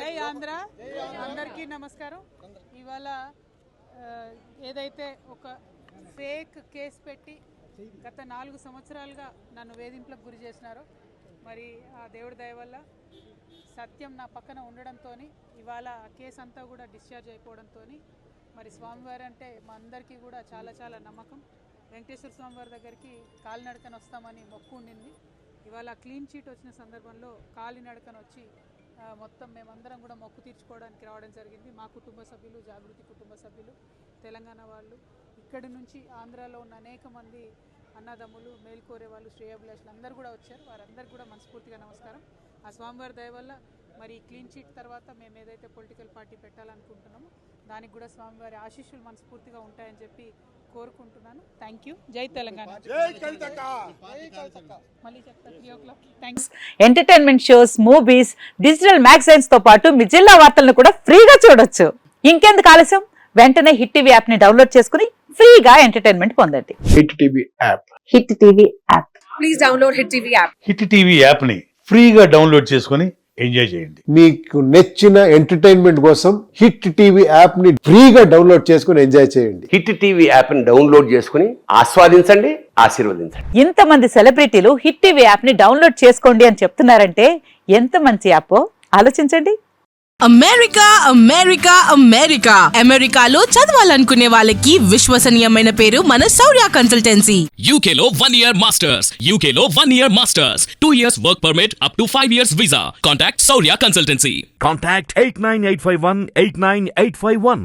జై ఆంధ్ర. అందరికీ నమస్కారం. ఇవాళ ఏదైతే ఒక ఫేక్ కేసు పెట్టి గత 4 సంవత్సరాలుగా నన్ను వేధింపులకు గురి చేసినారో, మరి ఆ దేవుడి దయ వల్ల సత్యం నా పక్కన ఉండడంతో ఇవాళ ఆ కేసు అంతా కూడా డిశ్చార్జ్ అయిపోవడంతో మరి స్వామివారి అంటే మా అందరికీ కూడా చాలా చాలా నమ్మకం. వెంకటేశ్వర స్వామివారి దగ్గరికి కాలినడకన వస్తామని మొక్కు ఉండింది. ఇవాళ క్లీన్ చీట్ వచ్చిన సందర్భంలో కాలినడకన వచ్చి మొత్తం మేమందరం కూడా మొక్కు తీర్చుకోవడానికి రావడం జరిగింది. మా కుటుంబ సభ్యులు, జాగృతి కుటుంబ సభ్యులు, తెలంగాణ వాళ్ళు, ఇక్కడి నుంచి ఆంధ్రాలో ఉన్న అనేక మంది అన్నదమ్ములు, మేల్కోరే వాళ్ళు, శ్రేయాభిలాషులు అందరూ కూడా వచ్చారు. వారందరికీ కూడా మనస్ఫూర్తిగా నమస్కారం. ఆ స్వామివారి దయ వల్ల మరి క్లీన్ చీట్ తర్వాత మేము ఏదైతే పొలిటికల్ పార్టీ పెట్టాలనుకుంటున్నామో దానికి కూడా స్వామివారి ఆశీస్సులు మనస్ఫూర్తిగా ఉంటాయని చెప్పి కోరుకుంటున్నాను. Thank you. జై Telangana. Entertainment shows, movies, digital magazines తో పాటు మీ జిల్లా వార్తలను కూడా ఫ్రీగా చూడొచ్చు. ఇంకెందుకు ఆలస్యం, వెంటనే హిట్ టీవీ యాప్ ని డౌన్లోడ్ చేసుకుని ఫ్రీగా ఎంటర్టైన్మెంట్ పొందండి. Hit TV app. Hit TV app. Please download hit TV app. Hit TV app ని ఫ్రీగా డౌన్లోడ్ చేసుకుని ఎంజాయ్ చేయండి. మీకు నచ్చిన ఎంటర్టైన్మెంట్ కోసం హిట్ టీవీ యాప్ ని ఫ్రీగా డౌన్లోడ్ చేసుకుని ఎంజాయ్ చేయండి. హిట్ టీవీ యాప్ ని డౌన్లోడ్ చేసుకుని ఆస్వాదించండి, ఆశీర్వదించండి. ఇంతమంది సెలబ్రిటీలు హిట్ టీవీ యాప్ ని డౌన్లోడ్ చేసుకోండి అని చెప్తున్నారంటే ఎంత మంచి యాప్ ఆలోచించండి. అమెరికా అమెరికా అమెరికా అమెరికాలో చదవాలనుకునే వాళ్ళకి విశ్వసనీయమైన పేరు మన శౌర్య కన్సల్టెన్సీ. UK లో 1 year masters. UK లో 1 year masters. 2 years work permit up to 5 years visa. Contact Saurya Consultancy. Contact 89851 89851.